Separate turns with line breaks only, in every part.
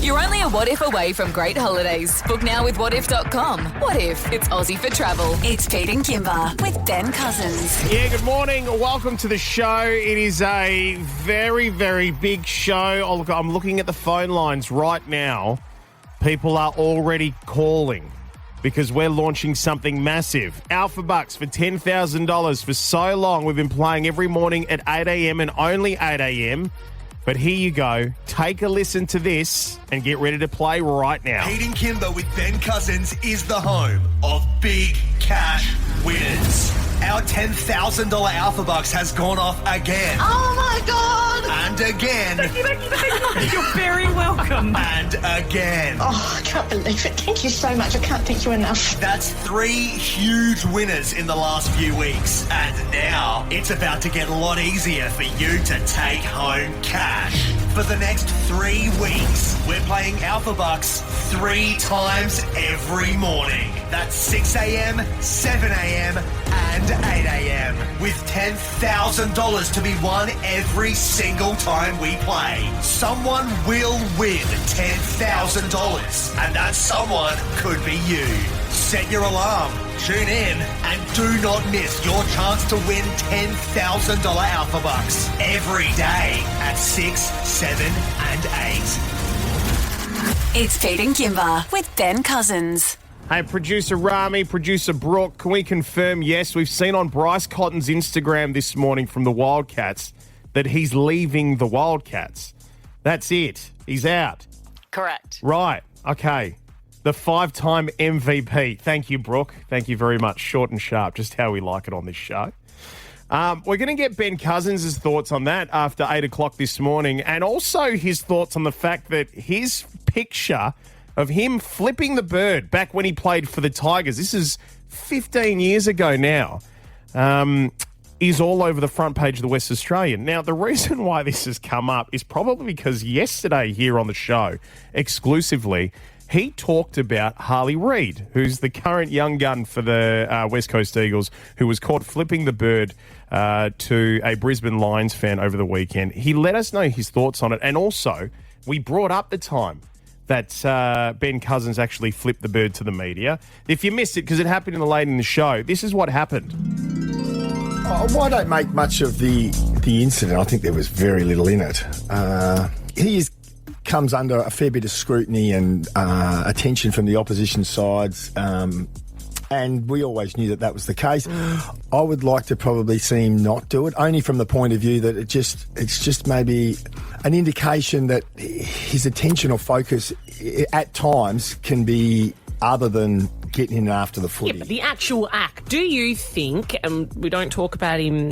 You're only a what if away from great holidays. Book now with whatif.com. What if it's Aussie for travel? It's Pete and Kimber with Ben Cousins.
Yeah, good morning. Welcome to the show. It is a very, very big show. Oh, look, I'm looking at the phone lines right now. People are already calling because we're launching something massive. Alpha Bucks for $10,000. For so long, we've been playing every morning at 8 a.m. and only 8 a.m. But here you go. Take a listen to this and get ready to play right now.
Pete and Kimber with Ben Cousins is the home of big cash winners. Our $10,000 Alpha Bucks has gone off again.
Oh my God!
And again.
You're very welcome.
And again.
Oh, I can't believe it. Thank you so much. I can't thank you enough.
That's 3 huge winners in the last few weeks. And now it's about to get a lot easier for you to take home cash. For the next 3 weeks, we're playing Alpha Bucks 3 times every morning. That's 6 a.m., 7 a.m., and 8 a.m. with $10,000 to be won every single time we play. Someone will win $10,000, and that someone could be you. Set your alarm, tune in, and do not miss your chance to win $10,000 Alpha Bucks every day at 6, 7, and 8.
It's Pete and Kimber with Ben Cousins.
Hey, producer Rami, producer Brooke, can we confirm, yes, we've seen on Bryce Cotton's Instagram this morning from the Wildcats that he's leaving the Wildcats. That's it. He's out.
Correct.
Right. Okay. The 5-time MVP. Thank you, Brooke. Thank you very much. Short and sharp, just how we like it on this show. We're going to get Ben Cousins' thoughts on that after 8 o'clock this morning, and also his thoughts on the fact that his picture of him flipping the bird back when he played for the Tigers, this is 15 years ago now, is all over the front page of the West Australian. Now, the reason why this has come up is probably because yesterday here on the show, exclusively, he talked about Harley Ried, who's the current young gun for the West Coast Eagles, who was caught flipping the bird to a Brisbane Lions fan over the weekend. He let us know his thoughts on it, and also we brought up the time that Ben Cousins actually flipped the bird to the media. If you missed it, because it happened late in the show, this is what happened.
Oh, I don't make much of the incident. I think there was very little in it. He comes under a fair bit of scrutiny and attention from the opposition sides, and we always knew that was the case. I would like to probably see him not do it, only from the point of view that it's just maybe an indication that his attention or focus at times can be other than getting in after the footy.
Yeah, but the actual act, do you think, and we don't talk about him,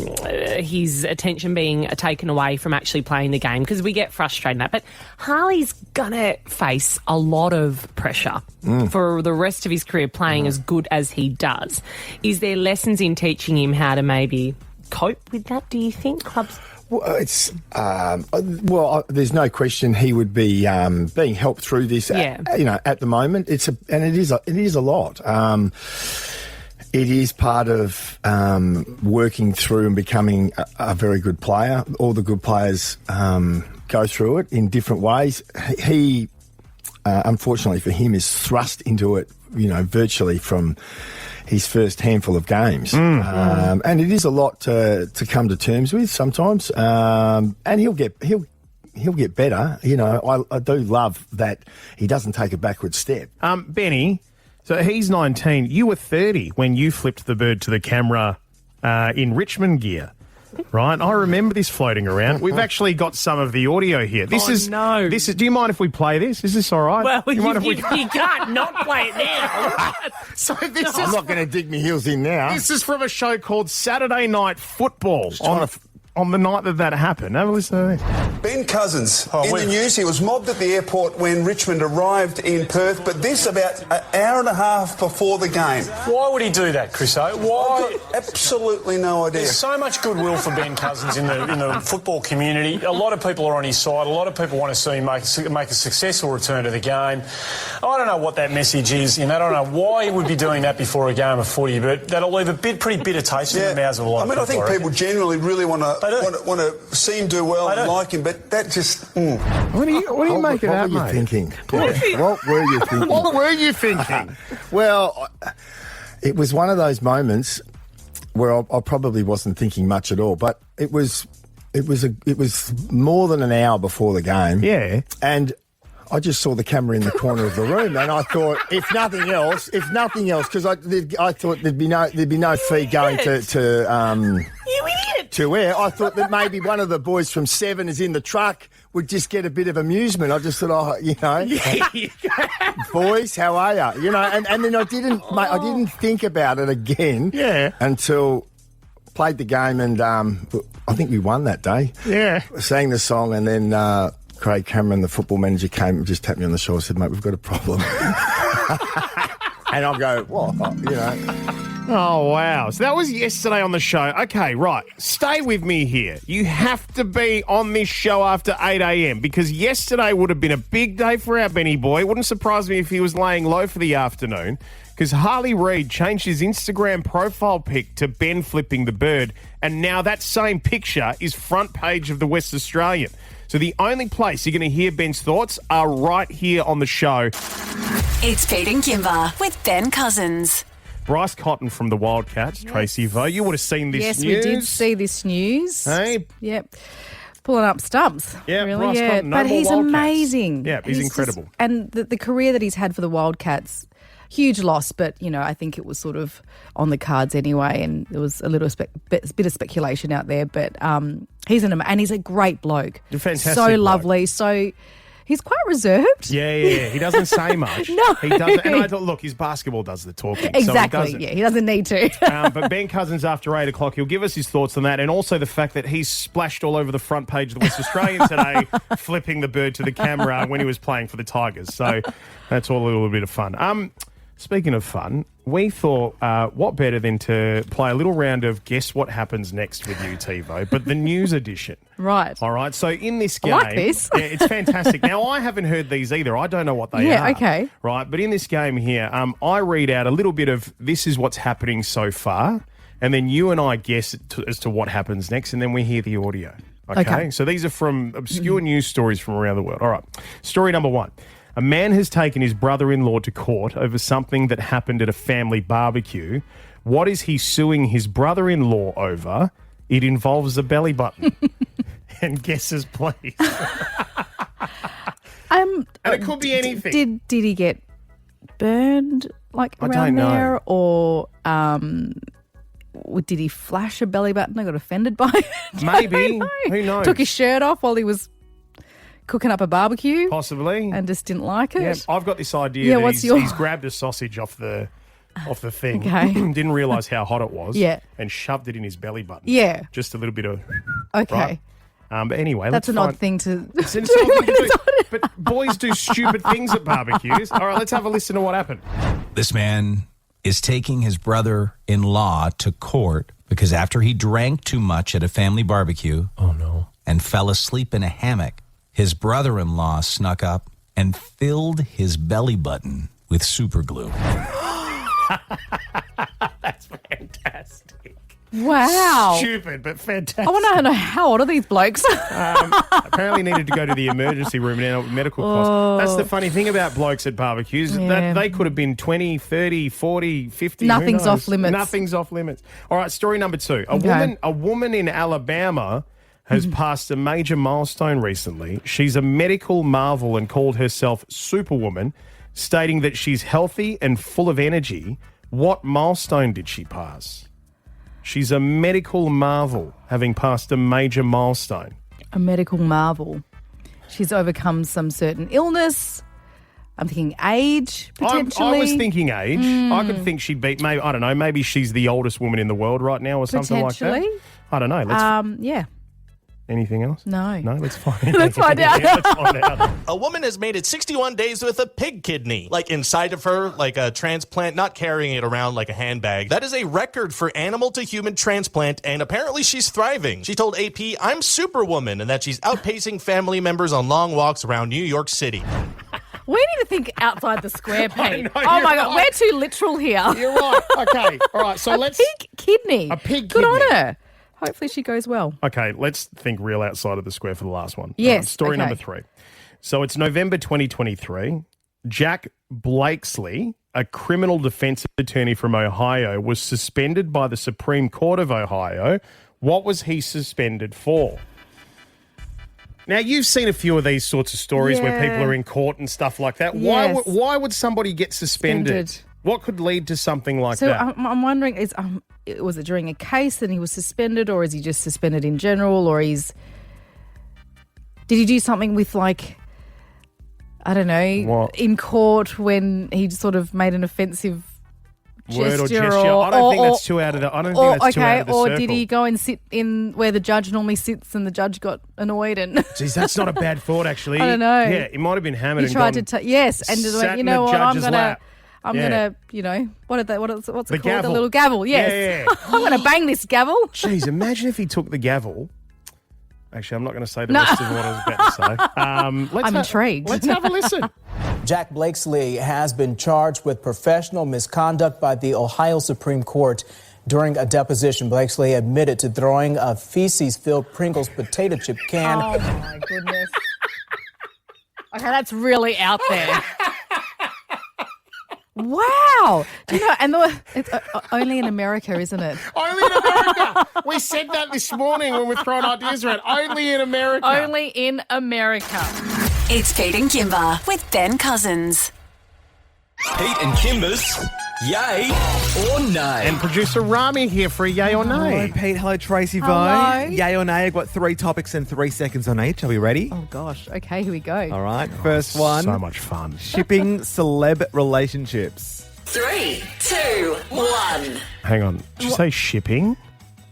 his attention being taken away from actually playing the game, because we get frustrated at that, but Harley's going to face a lot of pressure for the rest of his career playing as good as he does. Is there lessons in teaching him how to maybe cope with that, do you think, clubs?
Well, there's no question he would be being helped through this. At the moment, it is a lot. It is part of working through and becoming a very good player. All the good players go through it in different ways. He, unfortunately for him, is thrust into it, virtually from his first handful of games. And it is a lot to come to terms with sometimes. And he'll get better. I do love that he doesn't take a backward step.
Benny, so he's 19. You were 30 when you flipped the bird to the camera in Richmond gear. Right, I remember this floating around. We've actually got some of the audio here. Do you mind if we play this? Is this all right?
Well, you can't not play it now.
I'm not going to dig my heels in now.
This is from a show called Saturday Night Football on the night that happened. Have a listen to this.
Ben Cousins, the news, he was mobbed at the airport when Richmond arrived in Perth, but this about an hour and a half before the game.
Why would he do that, Chriso? Why?
I've got absolutely no idea.
There's so much goodwill for Ben Cousins in the football community. A lot of people are on his side. A lot of people want to see him make a successful return to the game. I don't know what that message is. I don't know why he would be doing that before a game of footy, but that'll leave a pretty bitter taste in the mouths of a lot of people.
I think people generally really want to want to see him do well and like him, but that just...
What do you make of that, mate?
What were you thinking? What were you thinking?
What were you thinking?
Well, it was one of those moments where I probably wasn't thinking much at all, but it was more than an hour before the game.
Yeah.
And I just saw the camera in the corner of the room, and I thought, if nothing else, because I thought there'd be no feed going to
You idiot!
to air. I thought that maybe one of the boys from 7 is in the truck, would just get a bit of amusement. I just thought, boys, how are you? And then I didn't think about it again.
Yeah.
Until played the game, and I think we won that day.
Yeah.
Sang the song, and then Craig Cameron, the football manager, came and just tapped me on the shoulder and said, "Mate, we've got a problem." And I'll go, "What?"
Oh, wow. So that was yesterday on the show. Okay, right. Stay with me here. You have to be on this show after 8 a.m. because yesterday would have been a big day for our Benny boy. It wouldn't surprise me if he was laying low for the afternoon because Harley Ried changed his Instagram profile pic to Ben flipping the bird, and now that same picture is front page of the West Australian. So the only place you're going to hear Ben's thoughts are right here on the show.
It's Pete and Kimber with Ben Cousins.
Bryce Cotton from the Wildcats, Tracy Vo. You would have seen this
yes,
news.
Yes, we did see this news.
Hey?
Yep. Pulling up stumps.
Yeah,
really.
Bryce Cotton, no
but
more
he's
Wildcats.
Amazing.
Yeah, he's incredible.
And the career that he's had for the Wildcats, huge loss, but, I think it was sort of on the cards anyway, and there was a little bit of speculation out there, but he's a great bloke.
A fantastic
So
bloke.
lovely, so... He's quite reserved.
Yeah. He doesn't say much.
No.
He doesn't. And look, his basketball does the talking.
Exactly,
So
he doesn't need to.
but Ben Cousins, after 8 o'clock, he'll give us his thoughts on that, and also the fact that he's splashed all over the front page of the West Australian today, flipping the bird to the camera when he was playing for the Tigers. So that's all a little bit of fun. Speaking of fun, we thought, what better than to play a little round of Guess What Happens Next with you, TiVo, but the news edition.
Right.
All right, so in this game...
I like this.
Yeah, it's fantastic. Now, I haven't heard these either. I don't know what they are.
Yeah, okay.
Right, but in this game here, I read out a little bit of this is what's happening so far, and then you and I guess as to what happens next, and then we hear the audio. Okay? So these are from obscure news stories from around the world. All right, story number 1. A man has taken his brother-in-law to court over something that happened at a family barbecue. What is he suing his brother-in-law over? It involves a belly button. And guesses, please. And it could be anything.
Did he get burned around there, or did he flash a belly button? I got offended by it.
Maybe. Who knows?
Took his shirt off while he was cooking up a barbecue.
Possibly.
And just didn't like it.
Yeah, I've got this idea that he's grabbed a sausage off the thing.
Okay.
Didn't realise how hot it was.
Yeah.
And shoved it in his belly button.
Yeah.
Just a little bit of...
Okay.
Right? But anyway,
that's an odd thing to
it's an odd thing to do. But boys do stupid things at barbecues. All right, let's have a listen to what happened.
This man is taking his brother-in-law to court because after he drank too much at a family barbecue and fell asleep in a hammock, his brother-in-law snuck up and filled his belly button with super glue.
That's fantastic.
Wow.
Stupid, but fantastic.
I want to know how old are these blokes?
Apparently needed to go to the emergency room and end up with medical costs. That's the funny thing about blokes at barbecues.
Yeah.
That they could have been 20, 30, 40, 50.
Nothing's off limits.
Nothing's off limits. All right, story number 2. A woman in Alabama has passed a major milestone recently. She's a medical marvel and called herself Superwoman, stating that she's healthy and full of energy. What milestone did she pass? She's a medical marvel, having passed a major milestone.
A medical marvel. She's overcome some certain illness. I'm thinking age, potentially.
I was thinking age. I could think she'd be, maybe, I don't know, maybe she's the oldest woman in the world right now or something like that.
Potentially.
I don't know.
Yeah.
Anything else?
No.
No, let's find out.
Let's find out.
Let's find out.
A woman has made it 61 days with a pig kidney, like inside of her, like a transplant, not carrying it around like a handbag. That is a record for animal to human transplant, and apparently she's thriving. She told AP, "I'm Superwoman," and that she's outpacing family members on long walks around New York City.
We need to think outside the square, Pete.
Oh,
my God, we're too literal here.
You're right. Okay. All right. So let's.
Pig kidney.
A pig
Good
kidney.
on her. hopefully she goes well.
Okay, let's think real outside of the square for the last one.
Yes.
Story
okay.
number 3. So it's November 2023. Jack Blakesley, a criminal defense attorney from Ohio, was suspended by the Supreme Court of Ohio. What was he suspended for? Now, you've seen a few of these sorts of stories where people are in court and stuff like that.
Yes.
Why would somebody get suspended? What could lead to something like
so
that?
I'm wondering, was it during a case and he was suspended, or is he just suspended in general, or did he do something with, like, I don't know, in court when he sort of made an offensive
word or gesture? I don't think that's too out of the. I don't think that's too out of the
or
circle.
did he go and sit in where the judge normally sits, and the judge got annoyed and?
Jeez, that's not a bad thought, actually.
I don't know.
Yeah, he might have been hammered.
He tried to yes, and just went, you know what? I'm gonna, you know, what's it called?
Gavel.
The little gavel. Yes,
Yeah.
I'm gonna bang this gavel.
Jeez, imagine if he took the gavel. Actually, I'm not going to say the rest of what I was about to say.
I'm intrigued.
Let's have a listen.
Jack Blakesley has been charged with professional misconduct by the Ohio Supreme Court. During a deposition, Blakesley admitted to throwing a feces-filled Pringles potato chip can.
Oh, my goodness. Okay, that's really out there. Wow. Do you know, and it's only in America, isn't it?
Only in America. We said that this morning when we're throwing ideas around. Only in America.
Only in America.
It's Pete and Kimber with Ben Cousins.
Pete and Kimber's Yay or Nay.
And producer Rami here for a yay or nay.
Hello, Pete. Hello, Tracy Vo.
Hello.
Yay or nay? I've got 3 topics and 3 seconds on each. Are we ready?
Oh, gosh. Okay, here we go.
All right. First one.
So much fun.
Shipping celeb relationships.
3, 2, 1.
Hang on. Did you say shipping?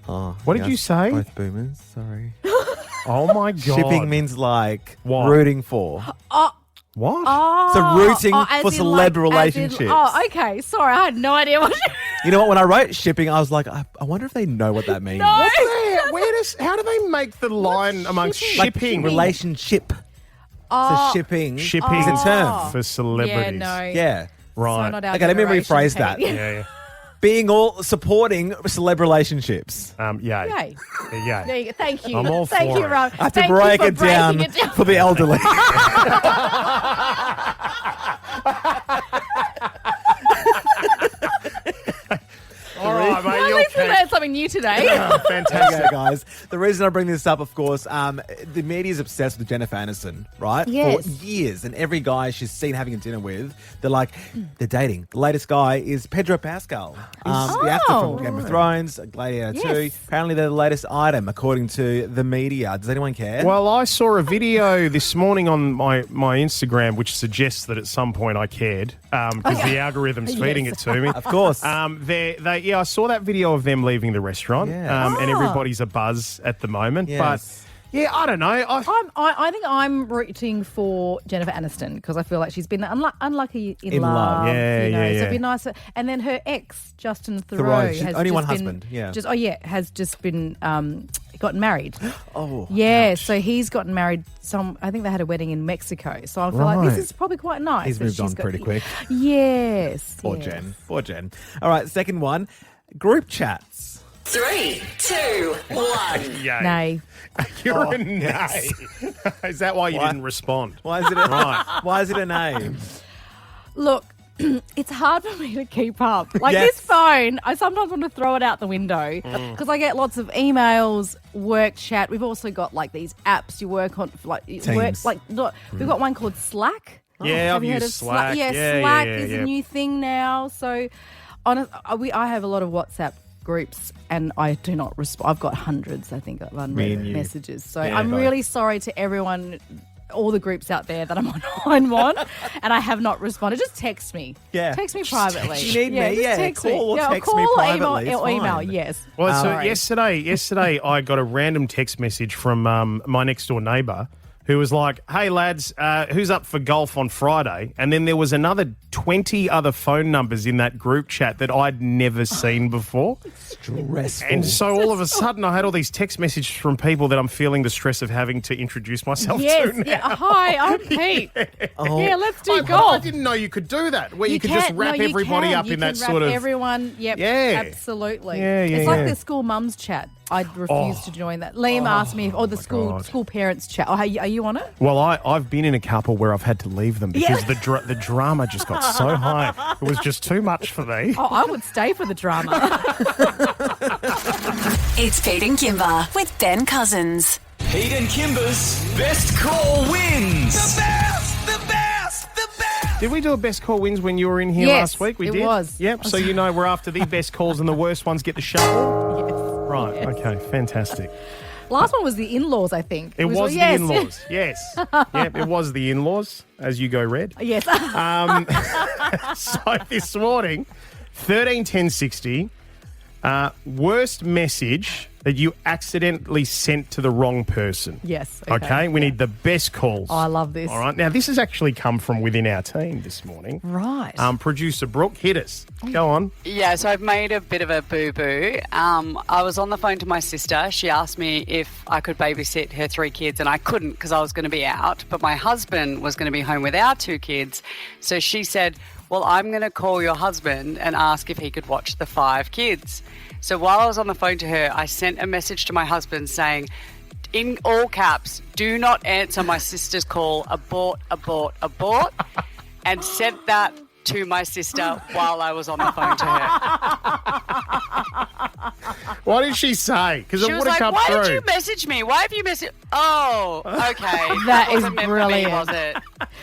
Oh,
What did you say?
Both boomers. Sorry.
Oh, my God.
Shipping means like
What?
rooting for.
What?
So rooting for
as in,
celeb relationships.
Okay. Sorry, I had no idea what.
You know what? When I wrote shipping, I was like, I wonder if they know what that means.
No.
How do they make the line amongst shipping?
Relationship. So shipping is a term
for celebrities.
Yeah, no.
Yeah.
Right.
So not our
Okay, let me
generation,
rephrase that.
Pete.
Yeah.
Being all supporting celeb relationships.
Yay.
Yay.
Yay.
There you go. Thank you.
I'm all
Thank
for
you,
it.
Rob.
I have to
Thank you
break
for
it down
breaking it down.
for the elderly.
All right, mate.
At
You're
least we learned something new today.
fantastic.
Okay, guys. The reason I bring this up, of course, the media's obsessed with Jennifer Aniston, right?
Yes.
For years. And every guy she's seen having a dinner with, they're like, they're dating. The latest guy is Pedro Pascal, the actor from Game of Thrones, Gladiator 2.
Yes.
Apparently, they're the latest item, according to the media. Does anyone care?
Well, I saw a video this morning on my Instagram which suggests that at some point I cared because the algorithm's feeding it to me.
Of course.
I saw that video of them leaving the restaurant and everybody's abuzz at the moment.
Yes.
But, yeah, I don't know.
I think I'm rooting for Jennifer Aniston because I feel like she's been unlucky in love.
Yeah,
you know,
yeah.
So it'd be nice. And then her ex, Justin Theroux,
She's
has
only
just
one
been,
husband, yeah.
Has just been gotten married.
Oh,
yeah.
ouch.
So he's gotten married. I think they had a wedding in Mexico. So I feel like this is probably quite nice.
He's
that
moved
she's
on pretty quick.
Yes.
Poor
yes.
Jen. Poor Jen. All right, second one. Group chats.
3, 2, 1.
Yay.
Nay.
You're a nay. Is that why you didn't respond?
Why is it Why is it a nay?
Look, it's hard for me to keep up. Like
Yes.
this phone, I sometimes want to throw it out the window because I get lots of emails, work chat. We've also got like these apps you work on, like
Teams.
we've got one called Slack.
Yeah,
Have
I've
you heard
used
of
Slack.
Yeah, Slack is a new thing now. So, I have a lot of WhatsApp groups and I do not respond. I've got hundreds, I think, of unread messages. So I'm really sorry to everyone, all the groups out there that I'm on, and I have not responded. Just text me.
Yeah.
Text me privately.
You need me.
Just
Yeah,
text
call
me.
or text me privately.
Or
It's
email,
fine.
yes.
Well, so
Sorry.
yesterday I got a random text message from my next door neighbour who was like, "Hey lads, who's up for golf on Friday?" And then there was another 20 other phone numbers in that group chat that I'd never seen before.
Stressful.
And so all of a sudden I had all these text messages from people that I'm feeling the stress of having to introduce myself
Yes,
to now.
yeah. Hi, I'm Pete. Yeah, let's do
I
golf.
didn't know you could do that, where you could
can.
just wrap
No, you
everybody
can.
up
You
in
can
that
wrap
sort of...
everyone. Yep.
Yeah.
Absolutely.
Yeah,
It's like
yeah.
the school mums chat. I refused to join that. Liam asked me, the school parents chat. Oh, are you on it?
Well, I've been in a couple where I've had to leave them because the drama just got so high. It was just too much for me.
Oh, I would stay for the drama.
It's Pete and Kimber with Ben Cousins.
Pete and Kimber's best call wins.
The best.
Did we do a best call wins when you were in here last week? We did?
It was.
Yep, so you know we're after the best calls and the worst ones get the shovel?
Yes.
Right,
Yes.
okay, fantastic.
Last one was the in-laws, I think.
It was the in-laws, yes. Yep, it was the in-laws, as you go red.
Yes.
So this morning, 131060, worst message that you accidentally sent to the wrong person.
Yes.
Okay, we need the best calls.
Oh, I love this.
All right, now this has actually come from within our team this morning.
Right.
Producer Brooke, hit us. Go on.
Yeah, so I've made a bit of a boo-boo. I was on the phone to my sister. She asked me if I could babysit her 3 kids, and I couldn't because I was going to be out. But my husband was going to be home with our 2 kids. So she said, well, I'm going to call your husband and ask if he could watch the 5 kids. So while I was on the phone to her, I sent a message to my husband saying, in all caps, do not answer my sister's call, abort, abort, abort, and sent that to my sister while I was on the phone to her.
What did she say? Because it
She was
would have
like,
come
why
through.
did you message me? Why have you messaged? Oh, okay.
That is
wasn't meant for me,
brilliant.
was it?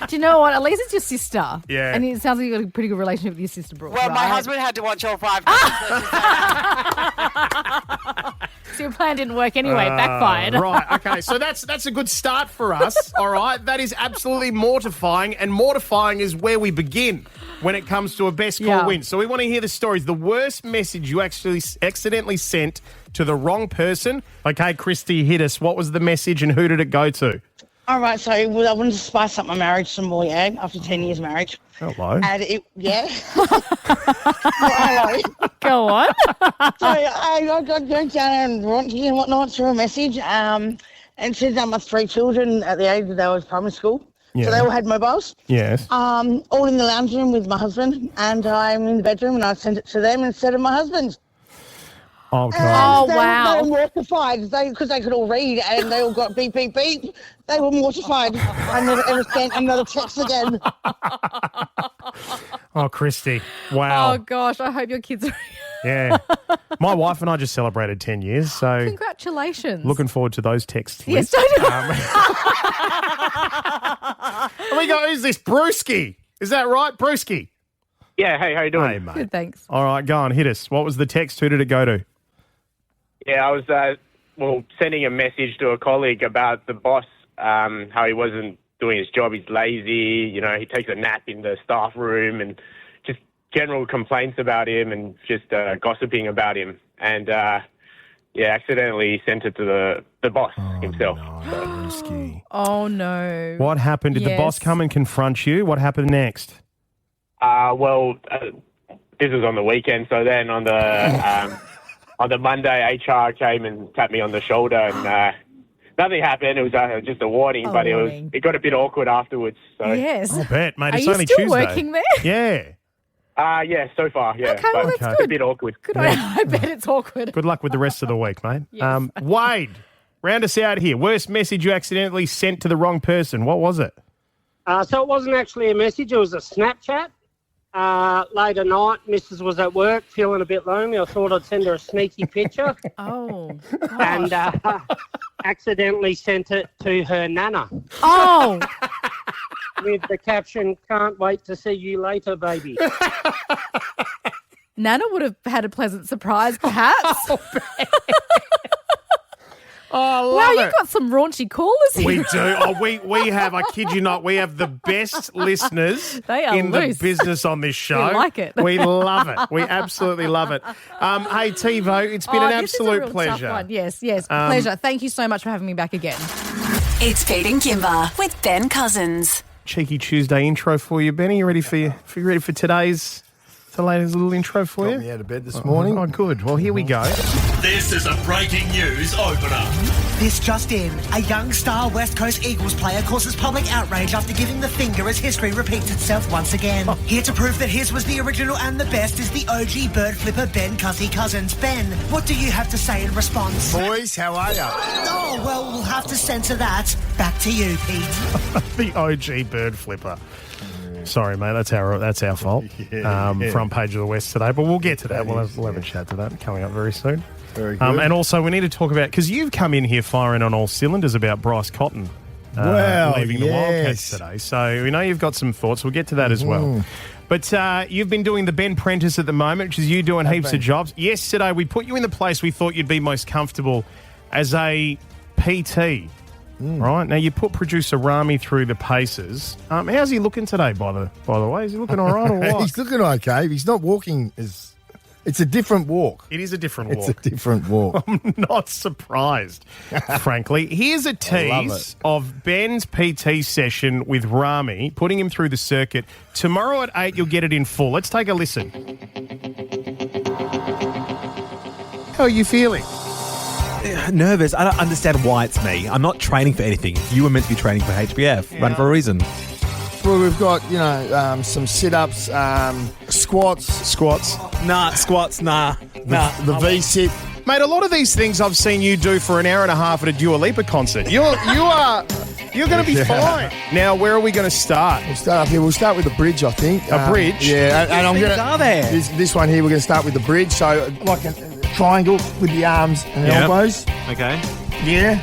Do you know what? At least it's your sister.
Yeah.
And it sounds like you've got a pretty good relationship with your sister, Brooke.
Well, my
right?
husband had to watch all 5 kids.
So your plan didn't work anyway. It backfired.
Right, okay. So that's a good start for us, all right? That is absolutely mortifying, and mortifying is where we begin when it comes to a best call win. So we want to hear the stories. The worst message you actually accidentally sent to the wrong person. Okay, Christy, hit us. What was the message and who did it go to?
All right, so I wanted to spice up my marriage some more, after 10 years marriage.
Hello.
And hello.
Go on.
So I got down and raunchy and whatnot through a message, and said my 3 children at the age that they was primary school.
Yeah.
So they all had mobiles.
Yes.
All in the lounge room with my husband, and I'm in the bedroom, and I sent it to them instead of my husband.
Oh, God.
Oh,
They
wow.
were mortified because they could all read, and they all got beep, beep, beep. They were mortified. I never ever sent another text again.
Oh, Christy. Wow.
Oh, gosh. I hope your kids are...
Yeah. My wife and I just celebrated 10 years, so
Congratulations.
looking forward to those texts.
Yes,
Liz.
don't
We go, who's this? Brewski. Is that right? Brewski.
Yeah, hey, how you doing?
Hey, mate.
Good, thanks.
All right, go on, hit us. What was the text? Who did it go to?
Yeah, I was sending a message to a colleague about the boss, how he wasn't doing his job. He's lazy, he takes a nap in the staff room, and just general complaints about him and just gossiping about him. And accidentally sent it to the boss himself.
No, Brewski.
Oh, no.
What happened? Did the
Yes.
boss come and confront you? What happened next?
This was on the weekend, so then on the Monday, HR came and tapped me on the shoulder, and nothing happened. It was just a warning, but it got a bit awkward afterwards. So
Yes.
I bet, mate.
Are
It's
you
only
still
Tuesday.
working there?
Yeah.
yeah, so far, yeah.
Okay, well,
but
that's
it's a
good.
bit awkward.
Good. I bet it's awkward.
Good luck with the rest of the week, mate.
Yes.
Wade, round us out here. Worst message you accidentally sent to the wrong person. What was it?
So it wasn't actually a message. It was a Snapchat. Late at night, Mrs. was at work, feeling a bit lonely. I thought I'd send her a sneaky picture.
Oh,
and accidentally sent it to her nana.
Oh.
With the caption, "Can't wait to see you later, baby."
Nana would have had a pleasant surprise, perhaps.
Oh, I love
wow,
it.
you've got some raunchy callers here.
We do. Oh, we have, I kid you not, we have the best listeners
They are
in
loose.
the business on this show.
We like it.
We love it. We absolutely love it. Hey, TiVo, it's been an
this is a
absolute
real
pleasure.
tough one. Yes, pleasure. Thank you so much for having me back again.
It's Pete and Kimber with Ben Cousins.
Cheeky Tuesday intro for you, Benny. You ready for today's the latest little intro for you?
Got me out of bed this morning.
Oh, good. Well, here we go.
This is a breaking news opener.
This just in. A young star West Coast Eagles player causes public outrage after giving the finger as history repeats itself once again. Here to prove that his was the original and the best is the OG bird flipper Ben Cousins. Ben, what do you have to say in response?
Boys, how are you?
Oh, well, we'll have to censor that. Back to you, Pete.
The OG bird flipper. Sorry, mate. That's our fault. Front page of the West today, but we'll get to that. We'll have a chat to that coming up very soon.
Very good.
And also, we need to talk about, because you've come in here firing on all cylinders about Bryce Cotton leaving the Wildcats today. So we know you've got some thoughts. We'll get to that as well. But you've been doing the Ben-Prentice at the moment, which is you doing heaps of jobs. Yesterday, we put you in the place we thought you'd be most comfortable as a PT. Right, now you put producer Rami through the paces. How's he looking today, by the way? Is he looking all right or what?
He's looking okay. He's not walking as... It's a different walk.
It is a different walk.
It's a different walk.
I'm not surprised, frankly. Here's a tease of Ben's PT session with Rami, putting him through the circuit. Tomorrow at 8, you'll get it in full. Let's take a listen. How are you feeling?
Nervous. I don't understand why it's me. I'm not training for anything. You were meant to be training for HBF. Run for a reason.
Well, we've got, some sit-ups, squats.
Nah, squats, nah.
The V-sit.
Mate, a lot of these things I've seen you do for an hour and a half at a Dua Lipa concert. You're going to be fine. Now, where are we going to start?
We'll start up here. We'll start with the bridge, I think.
A bridge?
Yeah, and I'm going to...
are there?
This one here, we're going to start with the bridge. So, like a triangle with the arms and the elbows.
Okay.
Yeah.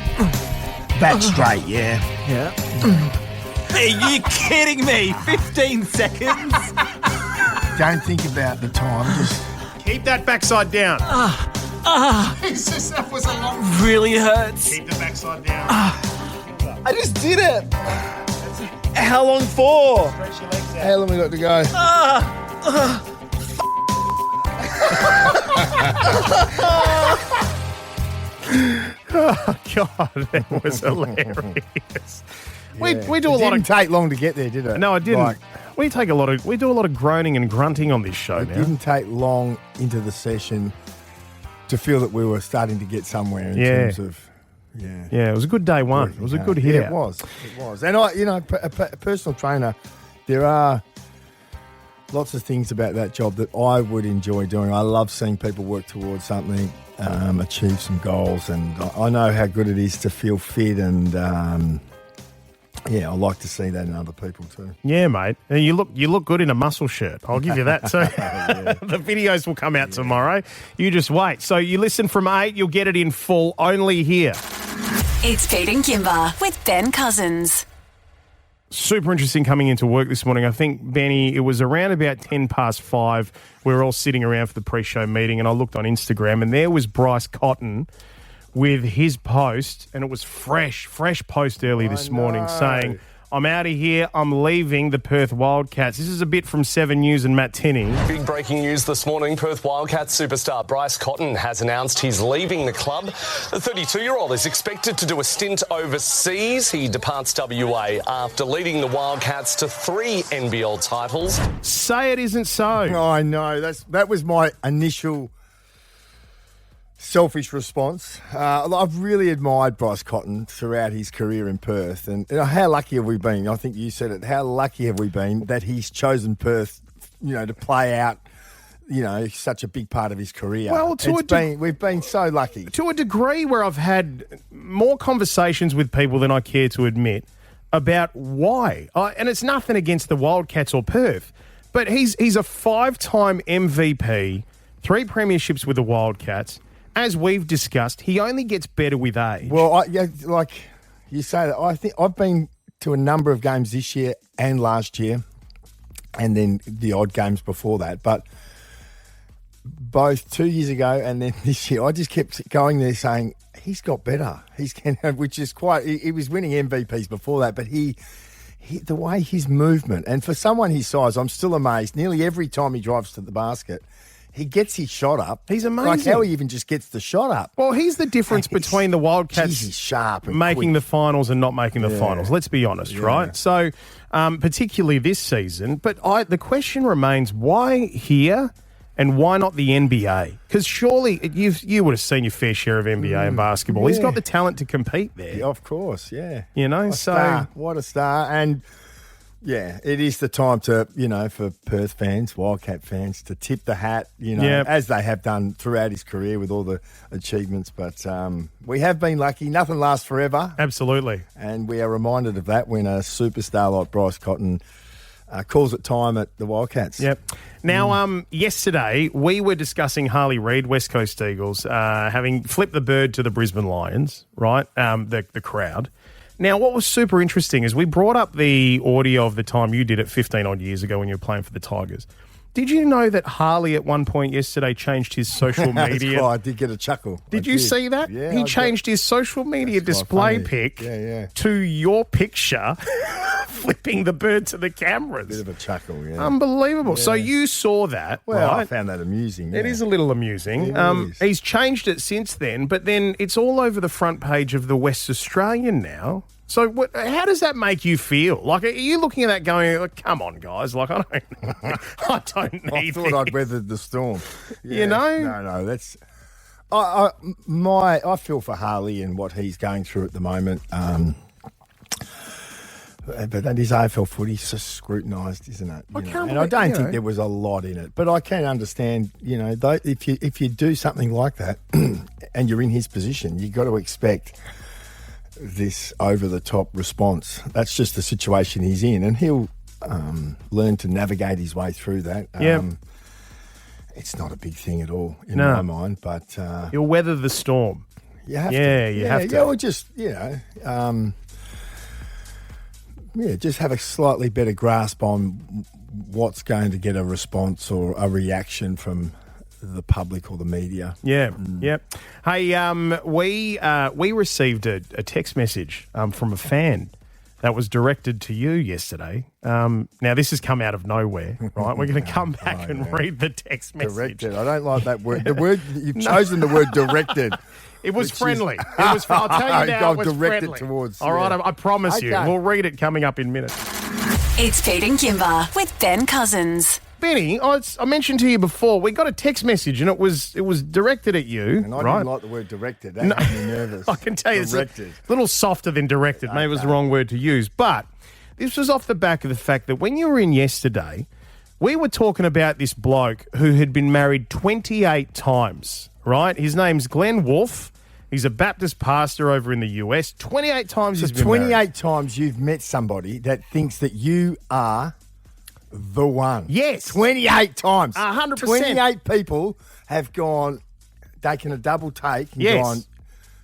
Back straight, yeah.
Yeah. Are you kidding me? 15 seconds?
Don't think about the time. Just
keep that backside down.
That was a long...
Really hurts.
Keep the backside down.
I just did it. How long for?
Stretch your legs out.
How long we got to go?
Oh, God, that was hilarious.
Yeah.
We do a lot of...
It didn't take long to get there, did it?
No, it didn't. We do a lot of groaning and grunting on this show now.
It didn't take long into the session to feel that we were starting to get somewhere in terms of...
Yeah, it was a good day one. It was a good hit out.
It was. And a personal trainer, there are lots of things about that job that I would enjoy doing. I love seeing people work towards something, achieve some goals, and I know how good it is to feel fit and... I like to see that in other people too.
Yeah, mate. You look good in a muscle shirt. I'll give you that too. The videos will come out tomorrow. You just wait. So you listen from 8, you'll get it in full only here.
It's Pete and Kimber with Ben Cousins.
Super interesting coming into work this morning. I think, Benny, it was around about 10 past 5. We were all sitting around for the pre-show meeting and I looked on Instagram and there was Bryce Cotton with his post, and it was fresh post early this morning saying, I'm out of here, I'm leaving the Perth Wildcats. This is a bit from 7 News and Matt Tinney.
Big breaking news this morning. Perth Wildcats superstar Bryce Cotton has announced he's leaving the club. The 32-year-old is expected to do a stint overseas. He departs WA after leading the Wildcats to 3 NBL titles.
Say it isn't so.
I know. That was my initial... selfish response. I've really admired Bryce Cotton throughout his career in Perth. And how lucky have we been? I think you said it. How lucky have we been that he's chosen Perth, to play out, such a big part of his career.
Well,
we've been so lucky.
To a degree where I've had more conversations with people than I care to admit about why. And it's nothing against the Wildcats or Perth, but he's a 5-time MVP, 3 premierships with the Wildcats. As we've discussed, he only gets better with age.
Well, like you say that, I think I've been to a number of games this year and last year, and then the odd games before that. But both 2 years ago and then this year, I just kept going there saying he's got better. Which is quite. He was winning MVPs before that, but he the way his movement, and for someone his size, I'm still amazed. Nearly every time he drives to the basket, he gets his shot up.
He's amazing.
Like how he even just gets the shot up.
Well, he's the difference between the Wildcats
he's sharp and
making
quick.
the finals and not making the finals. Let's be honest, right? So, particularly this season. But the question remains, why here and why not the NBA? Because surely you would have seen your fair share of NBA and basketball. He's got the talent to compete there.
Yeah, of course, yeah.
You know,
What a star. And... yeah, it is the time to, for Perth fans, Wildcat fans, to tip the hat, as they have done throughout his career with all the achievements. But we have been lucky. Nothing lasts forever.
Absolutely.
And we are reminded of that when a superstar like Bryce Cotton calls it time at the Wildcats.
Yep. Now, yesterday, we were discussing Harley Ried, West Coast Eagles, having flipped the bird to the Brisbane Lions, right, the crowd. Now, what was super interesting is we brought up the audio of the time you did it 15-odd years ago when you were playing for the Tigers. Did you know that Harley at one point yesterday changed his social media?
That's right, I did get a chuckle.
Did you see that?
Yeah,
he changed his social media display pic to your picture, flipping the bird to the cameras.
Bit of a chuckle, yeah.
Unbelievable.
Yeah.
So you saw that,
Well,
right?
I found that amusing.
It is a little amusing.
It is.
He's changed it since then, but then it's all over the front page of the West Australian now. So how does that make you feel? Like, are you looking at that going, come on, guys, like, I don't need
I thought I'd weathered the storm. Yeah.
You know?
No, that's... I feel for Harley and what he's going through at the moment. But that is AFL footy, so scrutinised, isn't it? And I don't think there was a lot in it. But I can understand, if you do something like that and you're in his position, you've got to expect this over-the-top response. That's just the situation he's in, and he'll learn to navigate his way through that. It's not a big thing at all in my mind, but...
You'll weather the storm.
You have
to. You have to.
Yeah, or just, just have a slightly better grasp on what's going to get a response or a reaction from the public or the media.
Yeah, Hey, we received a text message from a fan that was directed to you yesterday. Now, this has come out of nowhere, right? We're going to come back and read the text message.
Directed. I don't like that word. The word you've chosen the word directed.
It was friendly. I'll tell you now, it was
directed
friendly.
towards.
All right, I promise you. We'll read it coming up in minutes.
It's Pete and Kimber with Ben Cousins.
Benny, I mentioned to you before, we got a text message and it was directed at you.
And I
right?
didn't like the word directed. That made me nervous.
I can tell you,
directed.
It's a little softer than directed. Maybe it was the wrong word to use. But this was off the back of the fact that when you were in yesterday, we were talking about this bloke who had been married 28 times, right? His name's Glenn Wolfe. He's a Baptist pastor over in the US. 28 times he's been married.
28 times you've met somebody that thinks that you are the one.
Yes.
28 times.
100%.
28 people have taken a double take and gone,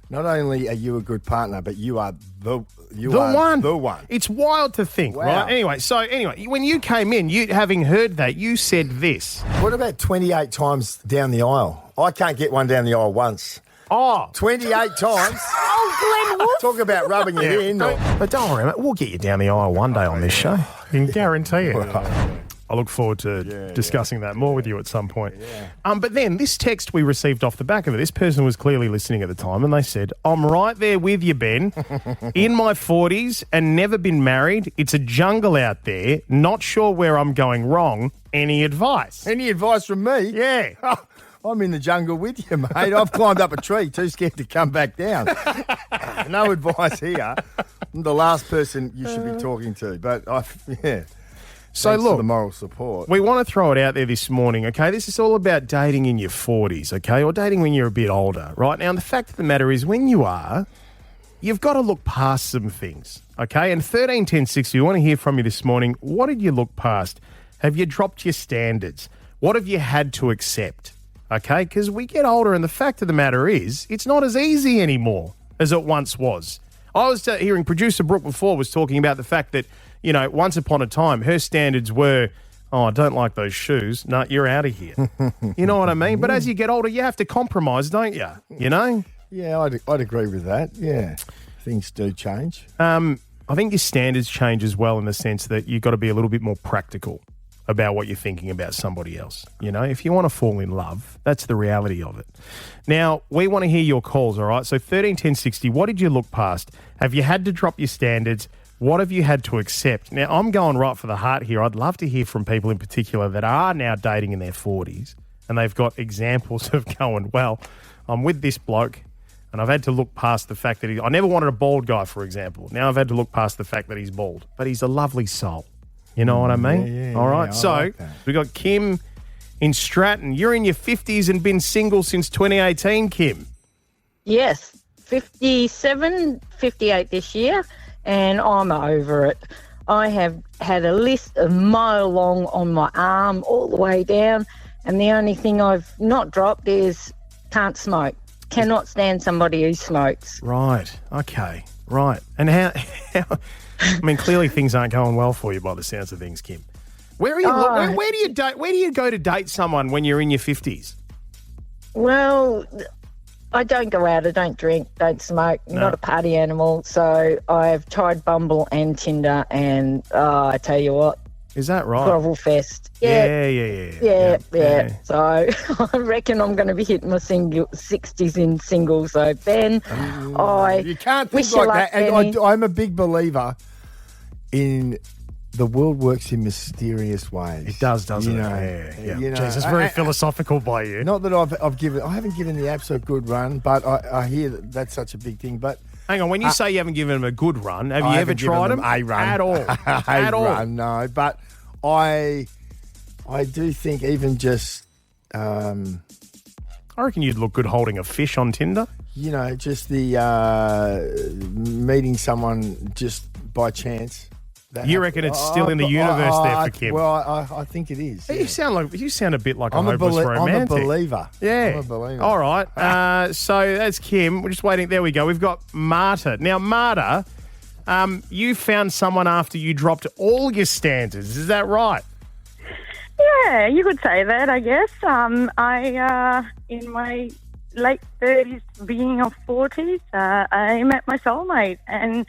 not only are you a good partner, but you are the one.
It's wild to think,
Wow.
right? Anyway, when you came in, having heard that, you said this.
What about 28 times down the aisle? I can't get one down the aisle once.
Oh.
28 times.
Oh, Glenn Wolfe.
Talk about rubbing it in.
But don't worry, mate. We'll get you down the aisle one day on this show. I can guarantee it. I look forward to discussing that more with you at some point. Yeah. But then this text we received off the back of it, this person was clearly listening at the time, and they said, I'm right there with you, Ben. In my 40s and never been married. It's a jungle out there. Not sure where I'm going wrong. Any advice?
Any advice from me?
Yeah.
I'm in the jungle with you, mate. I've climbed up a tree, too scared to come back down. No advice here. I'm the last person you should be talking to. But,
So
thanks
look,
for the moral support.
We want to throw it out there this morning, okay? This is all about dating in your 40s, okay? Or dating when you're a bit older, right? Now, the fact of the matter is when you are, you've got to look past some things, okay? And 13 10 60, we want to hear from you this morning. What did you look past? Have you dropped your standards? What have you had to accept? Okay, because we get older and the fact of the matter is it's not as easy anymore as it once was. I was hearing producer Brooke before was talking about the fact that, once upon a time her standards were, I don't like those shoes. No, you're out of here. You know what I mean? But as you get older, you have to compromise, don't you? You know?
Yeah, I'd agree with that. Yeah, things do change.
I think your standards change as well in the sense that you've got to be a little bit more practical. about what you're thinking about somebody else. You know, if you want to fall in love, that's the reality of it. Now, we want to hear your calls, all right? So 13 10 60, what did you look past? Have you had to drop your standards? What have you had to accept? Now, I'm going right for the heart here. I'd love to hear from people in particular that are now dating in their 40s and they've got examples of going, well, I'm with this bloke and I've had to look past the fact that I never wanted a bald guy, for example. Now I've had to look past the fact that he's bald, but he's a lovely soul. You know what I mean?
Yeah,
all right.
I
So
like that.
we got Kim in Stratton. You're in your 50s and been single since 2018, Kim.
Yes, 57, 58 this year, and I'm over it. I have had a list a mile long on my arm all the way down, and the only thing I've not dropped is can't smoke. Cannot stand somebody who smokes.
Right. Okay. Right. And how I mean, clearly things aren't going well for you by the sounds of things, Kim. Where are you? Where do you date? Where do you go to date someone when you're in your 50s?
Well, I don't go out. I don't drink. Don't smoke. I'm not a party animal. So I've tried Bumble and Tinder, and I tell you what.
Is that right?
Grovel fest.
Yeah.
So I reckon I'm going to be hitting my 60s in singles. So Ben,
you can't think like that. And I'm a big believer in the world works in mysterious ways.
It does, doesn't it? Yeah.
You know,
Jeez, it's very philosophical by you.
Not that I haven't given the apps a good run, but I hear that's such a big thing. But
hang on, when you say you haven't given them a good run, have you ever tried them?
A run
At all? At all?
Run, no, but I do think even just
I reckon you'd look good holding a fish on Tinder.
You know, just the meeting someone just by chance.
You reckon it's still in the universe there for Kim?
Well, I think it is.
You sound a bit like
I'm
a hopeless romantic.
I'm a believer.
Yeah.
I'm a believer.
All right. So that's Kim. We're just waiting. There we go. We've got Marta. Now, Marta, you found someone after you dropped all your standards. Is that right?
Yeah, you could say that, I guess. I, in my late 30s, beginning of 40s, I met my soulmate, and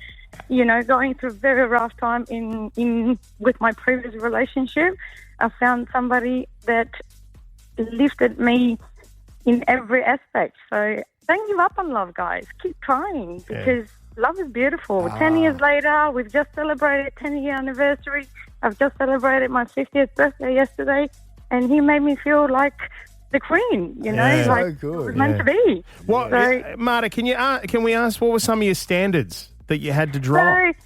you know, going through a very rough time in with my previous relationship, I found somebody that lifted me in every aspect. So don't give up on love, guys. Keep trying, because love is beautiful. 10 years later, we've just celebrated 10-year anniversary. I've just celebrated my 50th birthday yesterday, and he made me feel like the queen, you know, like it was meant to be.
Well, Marta, can we ask what were some of your standards that you had to drop?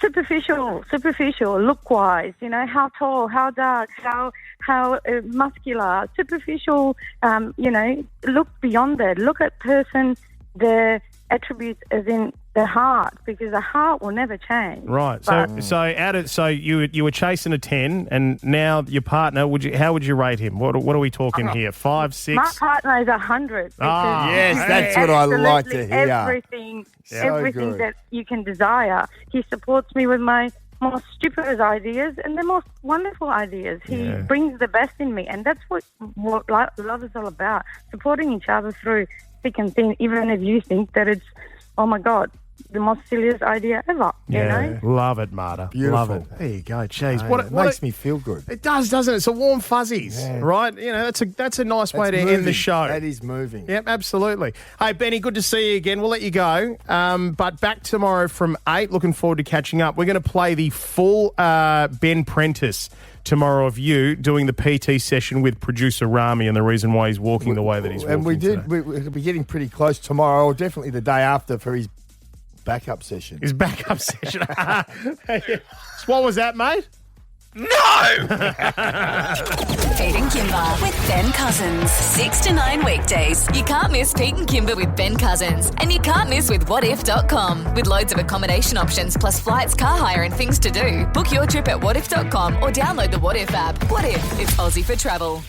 So superficial, look-wise, you know, how tall, how dark, how muscular, superficial, you know, look beyond that. Look at person, their attributes as in the heart, because the heart will never change.
Right.
But,
So you were chasing a 10, and now your partner, how would you rate him? What are we talking here? 5, 6?
my partner is 100.
Yes, that's what I like to hear.
Everything
good.
that you can desire. He supports me with my most stupid ideas and the most wonderful ideas. He brings the best in me, and that's what love is all about, supporting each other through thick and thin, even if you think that it's, oh my God, the most silliest idea ever, you know?
Love it, Marta.
Beautiful.
Love it. There you go. Jeez.
It makes me feel good.
It does, doesn't it? It's a warm fuzzies, right? You know, that's a nice way to end the show.
That is moving.
Yep, absolutely. Hey, Benny, good to see you again. We'll let you go. But back tomorrow from 8. Looking forward to catching up. We're going to play the full Ben-Prentice tomorrow of you doing the PT session with producer Rami and the reason why he's walking the way that he's walking.
And we'll be getting pretty close tomorrow, or definitely the day after, for his backup session.
His backup session. What was that, mate?
No! Pete and Kimber with Ben Cousins. 6 to 9 weekdays. You can't miss Pete and Kimber with Ben Cousins. And you can't miss with whatif.com. With loads of accommodation options plus flights, car hire and things to do. Book your trip at whatif.com or download the What If app. What If? It's Aussie for travel.